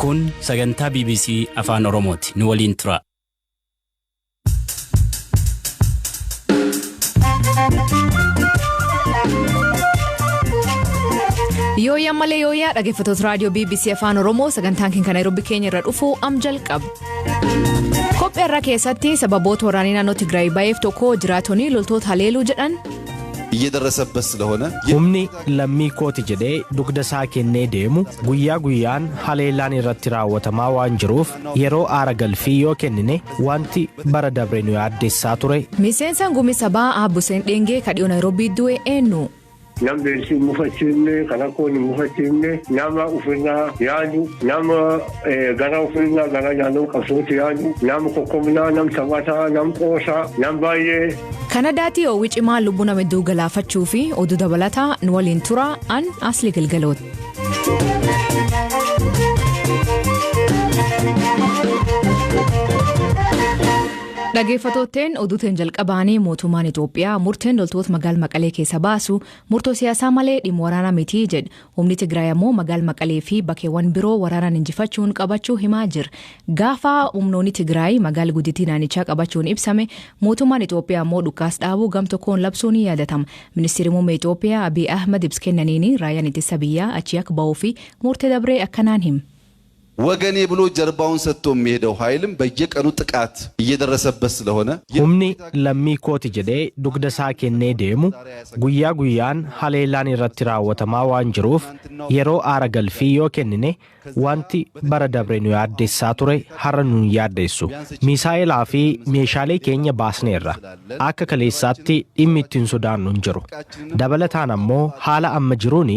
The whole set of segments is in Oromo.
Kun sagantaa BBC Afaan Oromooti. Nu waliin tura. Yooyaa malee yooyaa dhaggeeffattoota raadiyoo BBC Afaan Oromoo sagantaan keenya Nairobi keenya irra dhufu jalqaba. Kophee irra keessatti sababoota waraanii naannoo Tigraay baay'eef tokko jiraatonni loltoota haleeluu jedhan. እየደረሰበት ስለሆነ humni lammii kooti jedhee dugda isaa kennee deemu guyyaa guyyaan haleellaan irratti raawwatamaa waan jiruuf yeroo aara galfii yoo kennine wanti bara dabre nu yaaddeessaa ture. Miseensa gumii sabaa Abbuseen Dheengee kadhiyoo Nairobi du'e eenyu? Nam beelsi mufachiifne kanakoon mufachiifne nama ufirraa yaadu nama gara ufirraa gara naannoo qabsootti yaadu nama kokkomnaa nam taphataa nam qoosaa nam baay'ee. Kanadaatti ho'i cimaa lubbuu nama hedduu galaafachuu fi oduu dabalataa nu waliin tura an Asli Galgalooti. Dhaggeeffattootteen oduuteen jalqabaanii mootummaan Itoophiyaa murteen loltoota magaalaa Maqalee keessa baasu murtoo siyaasaa malee dhimma waraanaa miti jedhe. Humni Tigraay ammoo magaalaa Maqalee fi bakkeewwan biroo waraanaan injifachuun qabachuu himaa jira. Gaafa humnoonni Tigraay magaalaa guddittii naannichaa qabachuun ibsame mootummaan Itoophiyaa ammoo dhukaasa dhaabuu gamtokkoon labsuun ni yaadatama. Ministeerri muummee Itoophiyaa Abiy Ahmed ibsa kennaniin raayyaan ittisa biyyaa achi akka ba'uu fi murtee dabree akkanaan hima. ወገኔ ብሎ ጀርባውን ሰጥቶ የሚሄደው ኃይልም በየቀኑ ጥቃት እየደረሰበት ስለሆነ humni lammii kooti jedhee dugda isaa kennee deemu guyyaa guyyaan haleellaan irratti raawwatamaa waan jiruuf yeroo aara galfii yoo kennine wanti bara dabre nu yaaddeessaa ture har'a nu yaaddeessu. Misaa'ilaa fi meeshaalee keenya baasneerra akka kaleessaatti dhimmi ittiin sodaannu hin jiru. Dabalataan ammoo haala amma jiruun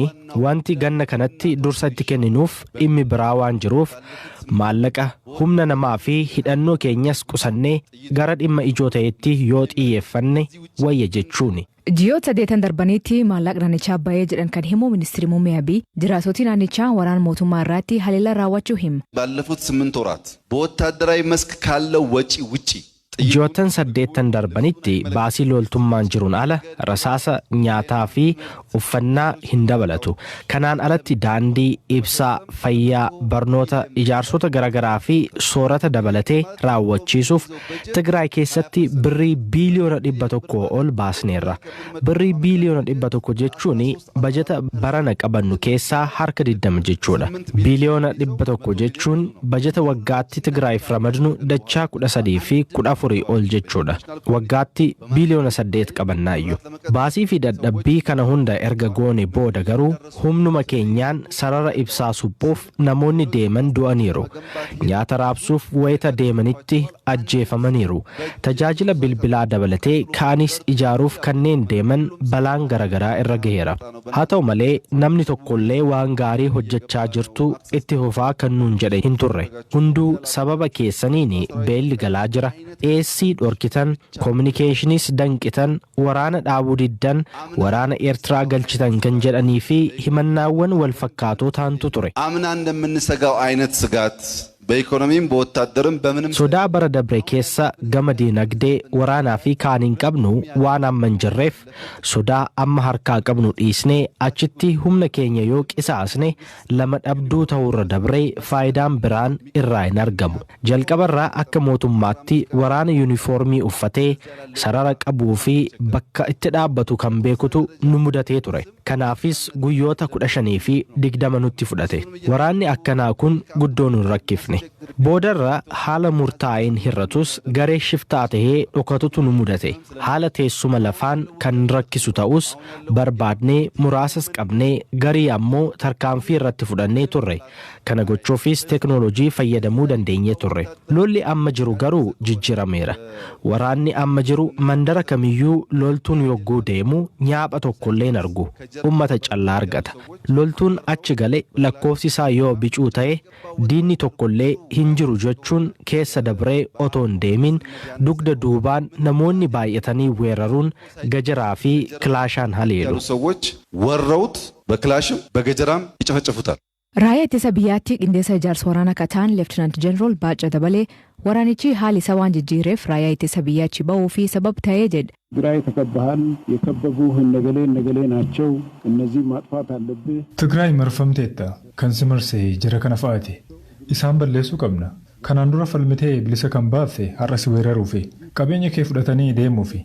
wanti ganna kanatti dursa itti kenninuuf dhimmi biraa waan jiruuf maallaqa humna namaa fi hidhannoo keenyas qusannee gara dhimma ijoo ta'etti yoo xiyyeeffanne wayya jechuuni. Ji'oota 8 darbanitti maallaqa naannichaa baay'ee jedhan kan himu ministeerri muummee Abiy jiraattota naannichaa waraana mootummaa irratti haleellaa raawwachuu hima. ባለፉት 8 ወራት በወታደራዊ መስክ ካለው ወጪ ውጪ Ji'oota 8 darbanitti baasii loltummaan jiruun ala rasaasa nyaataa fi uffannaa hin dabalatu. Kanaan alatti daandii, ibsaa, fayyaa, barnoota, ijaarsota garaagaraa fi soorata dabalatee raawwachiisuuf Tigraay keessatti birrii biiliyoona 100 ol baasneerra. Birrii biiliyoona 100 jechuun bajeta barana qabannu keessaa harka 20 jechuudha. Biiliyoona 100 jechuun bajeta waggaatti Tigraayif ramadnu dachaa 13 fi 14 ol jechuudha. Waggaatti biiliyoona 8 qabannaayyuu. Baasii fi dadhabbii kana hunda erga goone booda garuu humnuma keenyaan sarara ibsaa suphuuf namoonni deeman du'aniiru. Nyaata raabsuuf wayita deemanitti ajjeefamaniiru. Tajaajila bilbilaa dabalatee kaanis ijaaruuf kanneen deeman balaan garagaraa irra gaheera. Haa ta'u malee namni tokkollee waan gaarii hojjechaa jirtu itti fufaa kan nuun jedhe hin turre. Hunduu sababa keessaniin beelli galaa jira. Eessii dhorkitan, kominikeeshiniis danqitan, waraana dhaabuu diddan, waraana Eertiraa galchitan kan jedhanii fi himannaawwan wal fakkaatoo taantu ture. አምና እንደምንሰጋው አይነት ስጋት በኢኮኖሚም በወታደርም በምንም sodaa bara dabre keessa gama diinagdee waraanaa fi kaaniin qabnu waan amma hin jirreef sodaa amma harkaa qabnu dhiisnee achitti humna keenya yoo qisaasne lama dhabduu ta'urra dabree faayidaan biraan irraa hin argamu. Jalqabarraa akka mootummaatti waraana yuunifoormii uffatee sarara qabuu fi bakka itti dhaabbatu kan beekutu nu mudatee ture. Kanaafis guyyoota 15 fi 20 nutti fudhate. Waraanni akkanaa kun guddoo nu rakkifne. Boodarra haala murtaa'een hirratus garee shiftaa tahee dhokatutu nu mudate. Haala teessuma lafaan kan rakkisu ta'us barbaadnee muraasas qabnee garii ammoo tarkaanfii irratti fudhannee turre. Kana gochuufis teknoolojii fayyadamuu dandeenye turre. Lolli amma jiru garuu jijjirameera. Waraanni amma jiru mandara kamiyyuu loltuun yogguu deemu nyaapha tokkollee hin argu. Ummata callaa argata. Loltuun achi gale lakkoofsi isaa yoo bicuu ta'e diinni tokkollee hin jiru jechuun keessa dabree otoo hin deemin dugda duubaan namoonni baay'atanii weeraruun gajaraa fi kilaashaan haleelu. ሰዎች ወረውት በክላሽም በገጀራም ይጨፈጭፉታል። Raayyaa ittisa biyyaatti qindeessa ijaarsa waraana kataan Leeftinant Jeneraal Baacaa Dabalee waraanichi haali isa waan jijjiireef raayyaa ittisa biyyaatti ba'uu fi sabab ta'ee jedhe. ትግራይ ተከበሃል የከበቡህ ነገሌ ናቸው እነዚህ ማጥፋት አለብህ ትግራይ መርፈምቴታ ከንስመርሴ ጀረ ከነፋቲ isaan balleessuu qabna. Kanaan dura falmitee bilisa kan baafte har'as weeraruu fi qabeenya kee fudhatanii deemuu fi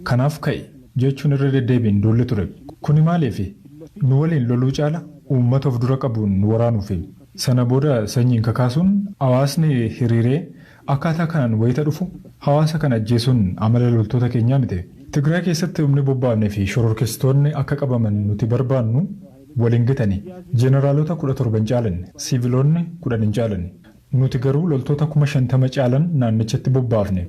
kanaaf ka'e jechuun irra deddeebiin duulli ture. Kuni maaliif nu waliin loluu caala uummata of dura qabuun waraanuu fi sana booda sanyiin kakaasuun hawaasni hiriiree akkaataa kanaan wayita dhufu hawaasa kana ajjeesuun amala loltoota keenyaa miti. Tigraay keessatti humni bobbaafnee fi shororkeessitoonni akka qabaman nuti barbaannu waliin gitanii jeneraalota 17 caalan siiviloonni 10 caalan. Nuti garuu loltoota 50,000 caalan naannichatti bobbaafne.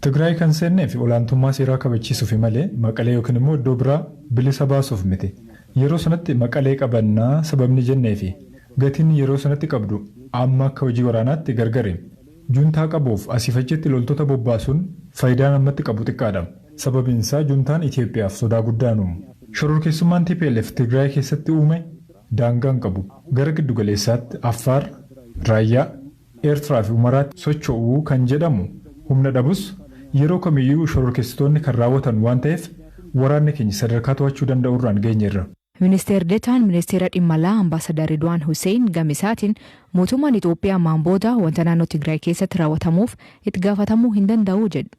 Tigraay kan seennee fi olaantummaa seeraa kabachiisuuf malee Maqalee yookiin immoo iddoo biraa bilisa baasuuf miti. Yeroo sanatti Maqalee qabannaa sababni jennee fi gatiin yeroo sanatti qabdu amma akka hojii waraanaatti gargare. Juntaa qabuuf asiifachitti loltoota bobbaasuun faayidaan ammatti qabu xiqqaadha. Sababiin isaa juntaan Itoophiyaaf sodaa guddaan uumu. Shororkeessummaan TPLF Tigraay keessatti uume daangaan qabu. Gara giddugaleessaatti Affaar, Raayyaa, Eertiraa fi Umaraatti socho'uu kan jedhamu humna dhabus yeroo kamiyyuu shororkeessitoonni kan raawwatan waan ta'eef waraanni keenya sadarkaa to'achuu danda'u irraan geenyeerra. Ministeer Deetaan Ministeera Dhimma Alaa Ambaasadar Ridwaan Hussein Gamisaatiin mootummaan Itoophiyaa ammaan booda wanta naannoo Tigraay keessatti raawwatamuuf itti gaafatamuu hin danda'u jedhu.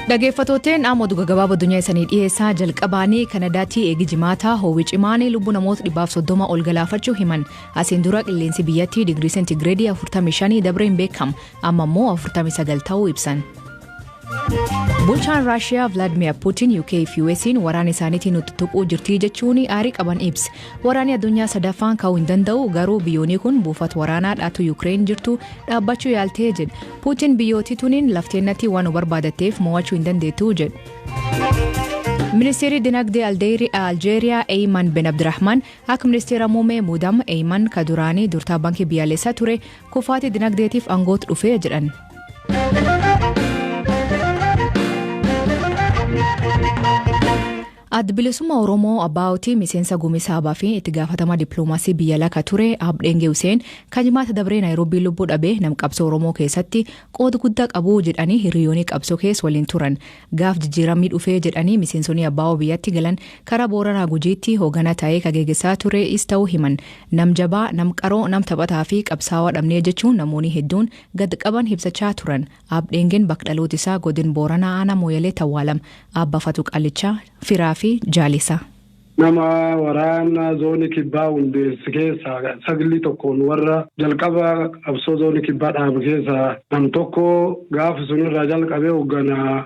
Dhaggeeffattootni amma oduu gabaabaa addunyaa isanii dhiyeessaa jalqabaanii Kanadaatti eegi jimaataa hoowwi cimaan lubbuu namoota 130 ol galaafachuu himan. Asiin dura qilleensi biyyattii digirii seentigireedii 45 dabreen beekama amma immoo 49 ta'uu ibsan. Bulchaan Raashiyaa Vladimir Putin UK fi US'n waraana isaaniitiin nutti tuquu jirtii jechuun aarii qaban ibsa. Waraanni addunyaa sadaffaan ka'uu hin danda'u garuu biyyoonni kun buufata waraanaa dhaatu Ukraine jirtu dhaabbachuu yaaltee jedha. Putin biyyooti tuniin lafteennatti waan barbaadatteef mo'achuu hin dandeettu jedhu. Ministeerri dinagdee Aljeeriyaa Eyman Ben Abdirahman akka ministeera muummee muudama Eyman ka duraanii durtaa baankii biyyaalessaa ture kufaatii dinagdeetiif aangootti dhufee jedhan. Adda bilisummaa Oromoo Abbaawutii miseensa gumii saabaa fi itti gaafatamaa dippiloomaasii biyya laka ture Abdheengee Huseen kan jimaata dabree Naayiroobii lubbuu dhabee nam qabsoo Oromoo keessatti qooda guddaa qabu jedhanii hiriyoonni qabsoo keessa waliin turan. Gaaf jijjiiramni dhufee jedhanii miseensonni Abbaawoo biyyatti galan karaa Booranaa Gujiitti hoogganaa ta'ee kageeggessaa ture is ta'uu himan. Nam jabaa, nam qaroo, nam taphataa fi qabsaawaa dhabnee jechuun namoonni hedduun gad qaban ibsachaa turan. Abdheengeen bakka dhaloota isaa godina Booranaa aanaa Mooyalee Tawwaalam Abbafatu Qallichaa firaa fi jaalisa. Nama waraana zoonii kibbaa hundeessi keessa sagli tokkoon warra jalqaba qabsoo zoonii kibbaa dhaabu keessa nam tokko gaafa sunirraa jalqabee hoogganaa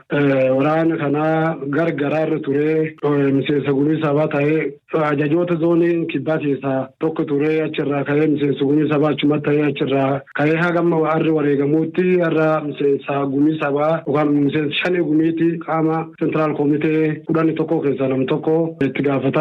waraana kanaa gargaraarra ture miseensa gumii sabaa ta'ee ajajoota zoonii kibbaa keessaa tokko ture achirraa ka'ee miseensa gumii sabaa achuma ta'ee achirraa ka'ee hagamma warri wareegamuutti har'a miseensa gumii sabaa yookaan miseensa shanii gumiitti qaama seentiraal koomitee 11 keessaa nam tokko itti gaafata.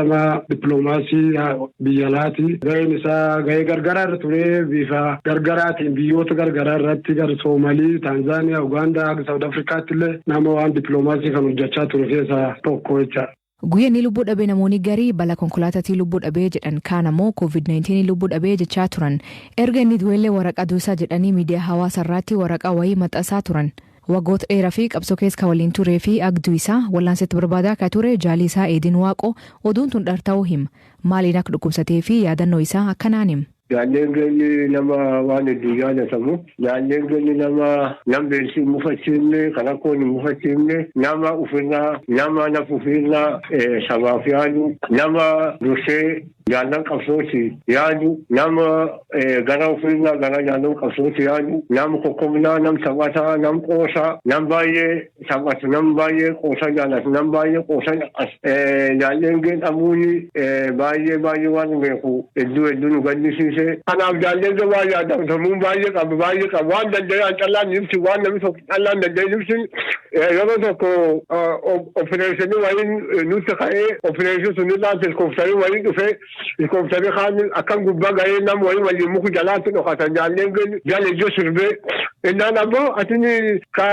Dippiloomaasii biyya alaati gaheen isaa gahee gargaraa irra ture bifa gargaraatiin biyyoota gargaraa irratti gara Soomalii, Taanzaaniyaa, Ugaandaa, Saawud Afrikaatti illee nama waan dippiloomaasii kan hojjechaa ture keessaa tokko jecha. Guyyaan lubbuu dhabee namoonni garii balaa konkolaataatiin lubbuu dhabee jedhan kaan ammoo COVID-19 lubbuu dhabee jechaa turan. Erga inni du'ellee waraqaa duusaa jedhanii miidiyaa hawaasaa irratti waraqaa wayii maxxansaa turan. Waggoota dheeraa fi qabsoo keessa waliin turee fi agduu isaa wallaansetti barbaadaa akka ture jaalii isaa Eedin Waaqoo oduun tun dharta'uu hima. Maaliin akka dhukkubsatee fi yaadannoo isaa akkanaan hima. Jaalleen gani nama waan hedduu jaallatamu. Jaalleen gani nama beeksii mufachiifne kan akka waliin mufachiifne nama ufirraa nama naaf ufirraa sabaaf yaadu nama dursee jaallan qabsooti yaadu nama gara ufirraa gara jaallan qabsooti yaadu nama kokkomnaa nam taphataa nam qoosaa nam baay'ee taphatu nam baay'ee qoosaa jaallatu nam baay'ee qoosaa jaalleen gani dhabuuni baay'ee waan beeku hedduu nu gaddisiise. Kanaaf jaalleen gabaa yaadatamuun baay'ee qabu waan danda'an callaan ibsi waan namni tokko callaan danda'e ibsi yeroo tokko opereeshinii wayiin nutti ka'ee opereeshinii sunirraa helikoophitarii wayiin dhufee helikoophitarii kaan akkan gubbaa ga'ee nam wayiin waliin muku jalaatti dhokatan jaalleen gani jala ijoo sirbee innaan ammoo atini ka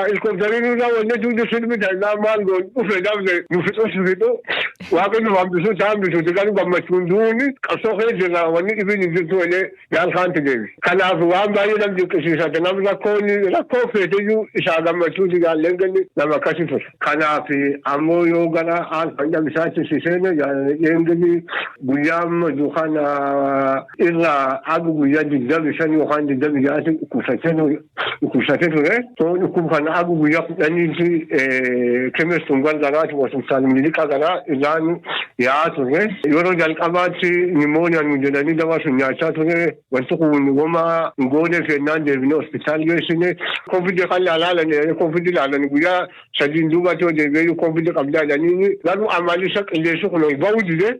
helikoophitarii nurraa wanne tuuju sirbi ta'inaa maal goon dhufe dhabde nu fixu Waaqni waan bisu isaan bisu digaan gammachuun duuni qabsoo kee jira wanni dhibin jirtu illee yaal kaanti deebi. Kanaaf waan baay'ee nam dinqisiisate namni rakkoo feeteyyuu isaa gammachuu digaallee ganni nama akkasii ture. Kanaaf ammoo yoo gara fayyaa isaatti siseene eegani guyyaa dukaan irraa hagu guyyaa 25 yookaan 26 kuusatee ture. Kun kan hagu guyyaa 10 kemestuun gargaraati hospitaal miliqa garaa irraan yaa ture. Yeroo jalqabaatti nimooniyaan nu jedhanii dawaa sun nyaachaa ture. Wanti kun wama ngoonee fennaan deebinee hospitaal geessine. Koofidii kan laalaalanii koofidii laalanii guyyaa 3 duubatti deebi'ee koofidii qabdaa jedhanii garuu amalisa qilleessu kun ba'uu dide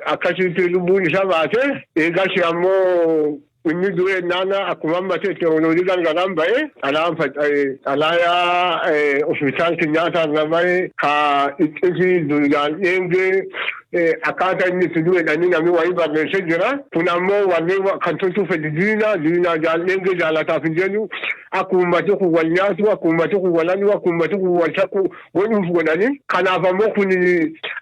akkasitti lubbuun isaa baate eegas ammoo inni du'e naana akkuma ammatee teekinooloojii gargaaraan ba'e dhalaan faca'e dhalaayaa hospitaalti nyaata irra ba'e ka ittisi duudaan eegee akkaataa inni itti du'edhanii namni wayii barreessee jira. Kun ammoo warri kan tolchuu fedhi diinaa eegee jaalataaf hin jennu akkuma ummati kun wal nyaatu akkuma ummati kun wal hanyu akkuma ummati kun wal shakku godhuuf godhanii. Kanaaf ammoo kun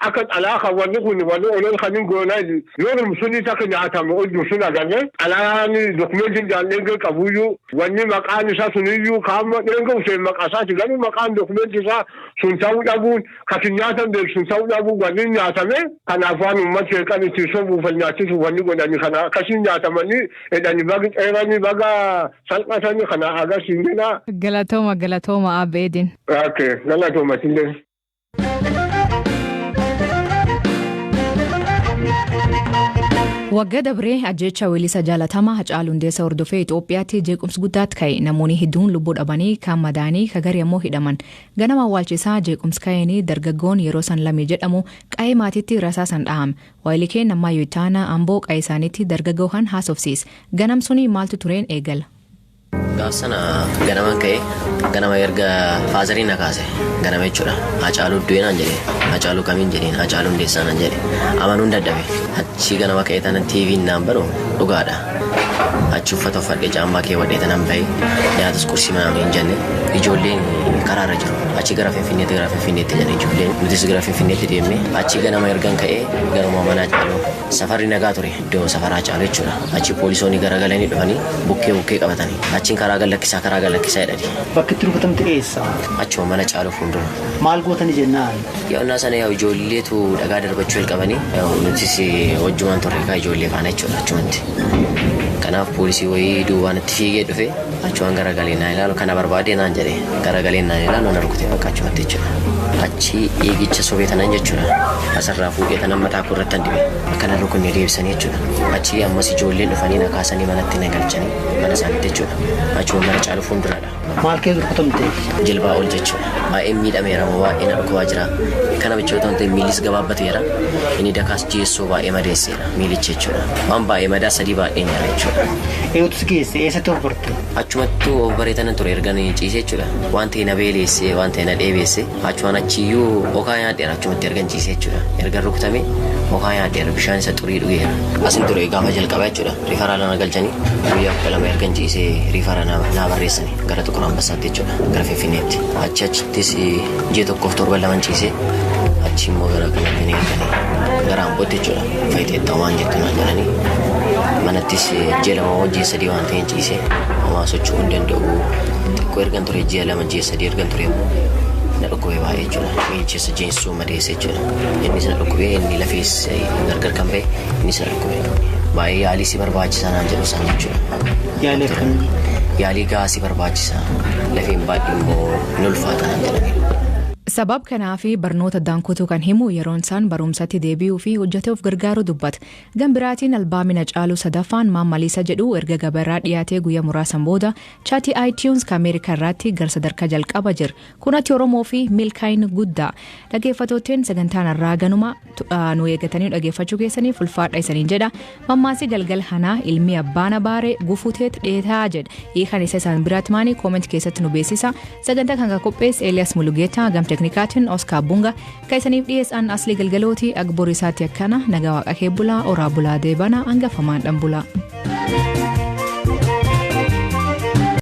akka dhalaa kan warri kun warri oloon kan hin goonaa yoo sunnis akka nyaatamu hojii sun agarre dhalaan dokumentiin eegee qabuyyuu wanni maqaan isaa suniyyuu kaama eegee useen maqaa isaati garuu maqaan dokumentii isaa sun ta'uu dhabuun kasin nyaatan beeku sun ta'uu dhabuun warri nyaatame. Kanaaf waan uummatni kan itti sobuuf nyaachisu wanni godhanii kana akkasiin nyaatamanii jedhanii baga dheeranii baga salphatanii kana agarsiisnedha. Galatooma Abeedin. Galatooma sillee. Waggaa dabree ajjecha weellisaa jaalatamaa Hacaaluu Hundeessaa hordofee Itoophiyaatti jeequmsi guddaatti ka'e namoonni hedduun lubbuu dhabanii kan madaanii kagarii ammoo hidhaman ganama awwaalchisaa jeequmsi ka'eenii dargaggoon yeroo san lamee jedhamu qa'ee maatiitti rasaasan dhahame waayilikeen Namaayyoo Ittaanaa amboo qa'ee isaaniitti dargaggoo kan haasofsiise ganam suni maaltu tureen eegala. Gaaf sana ganamaan ka'e ganama erga faazariin na kaase ganama jechuudha. Hacaaluu du'e naan jedhe Hacaaluu kamiin jedheen Hacaaluu Hundeessaa naan jedhe amanuun dadhabe achi ganama ka'e tanan TV'n naan banu dhugaadha. Achi uffata uffadhee caammaa kee wadhee tanan bahee nyaatas qursii mana hin jenne ijoolleen karaarra jiru achi gara Finfinneetti jedhan ijoolleen nutis gara Finfinneetti deemne achi ganama ergan ka'e garuma mana Hacaaluu safarri nagaa ture iddoo safara Hacaaluu jechuudha. Achi poolisoonni garagalanii dhufanii bukkee qabatanii achiin karaa galakkisaa jedhani. Bakki itti rukutamte eessa? Achuma mana Hacaaluu fuuldura. Maal gootanii jennaan? Yoonnaa sana ijoolleetu dhagaa darbachuu jalqabanii nutis wajjumaan turre kaa ijoollee faana jechuudha achumatti. Kanaaf poolisii wayii duubaan itti fiigee dhufe achumaan garagalee naan ilaalu kana barbaadee naan jedhe garagalee naan ilaalu na rukutee bakka achumatti jechuudha. Achi eegicha sobee tanan jechuudha. Asirraa fuudhee tanan mataa koo irratti dibe akkana rukunne deebisanii jechuudha. Achi ammas ijoolleen dhufanii na kaasanii manatti na galchanii mana isaaniitti jechuudha. Achuma mana Hacaaluu fuulduraadha. Maal kee rukutamte? Jilbaa ol jechuudha. Baay'ee miidhameera moo baay'ee na dhukubaa jira. Kana bichoota wanti miilis gabaabbateera. Inni dakaas jeessoo baay'ee madeesseera miilicha jechuudha. Waan baay'ee madaa sadii baay'ee nyaara jechuudha. Eeguutu geesse eessatti of barte? Achumattuu of bareetanan ture ergan ciisee jechuudha. Waan ta'e na beeleesse waan ta'e na dheebeesse achumaan achiyyuu okaa nyaadheera achumatti ergan ciisee jechuudha. Ergan rukutame okaa nyaadheera bishaan isa xurii dhugeera. Asin ture gaafa jalqabaa jechuudha. Riifara na galchanii guyyaa 12 ergan ciisee riifara na barreessanii gara Tukur Ambassaatti jechuudha. Gara Finfinneetti. Achittis ji'a tokkoof 7 ciisee achi immoo gara kanatti ni erganii gara Ambootti jechuudha. Faayiteetta waan jettu naan jedhanii manattis ji'a 2 wajjin 3 waan ta'een ciisee homaa socho'uu hin danda'u. Xiqqoo ergan ture ji'a 2 ji'a 3 ergan ture na dhukkubee baay'ee jechuudha. Miilchisa jeensuu madeesse jechuudha. Innis na dhukkubee inni lafees gargar kan ba'e innis na dhukkubee. Baay'ee yaalii si barbaachisaa naan jedhu isaan jechuudha. Yaalii gaasii barbaachisaa lafeen baay'ee immoo hin ulfaata naan jedhanii. Sabab kanaa fi barnoota daankutuu kan himu yeroon isaan barumsatti deebi'uu fi hojjetee of gargaaru dubbata. Gambiraatiin albaamii Hacaaluu sadaffaan Maammaliisa jedhu erga gabaarraa dhiyaatee guyyaa muraasan booda chaatii iTunes ka Ameerikaa irratti gara sadarkaa jalqaba jira. Kunatti Oromoo fi milkaa'ina guddaa. Dhaggeeffattootni sagantaan irraa ganuma nu eeggatanii dhaggeeffachuu keessaniif ulfaadha isaniin jedha. Mammaasii galgal hanaa ilmi abbaana baaree gufuteet dheetaa jedha. Hiikan isa isaan biraatti maanii kooment keessatti nu beeksisa. Sagantaa kan qopheesse Elias Mulugeetaa gamte teknikaatiin Oskaar Bunga kaisaniif dhiyeessan Asli Galgalooti agborii isaatti akkana nagaa waaqa kee bulaa oraa bulaa deebana hangafamaan dhan bulaa.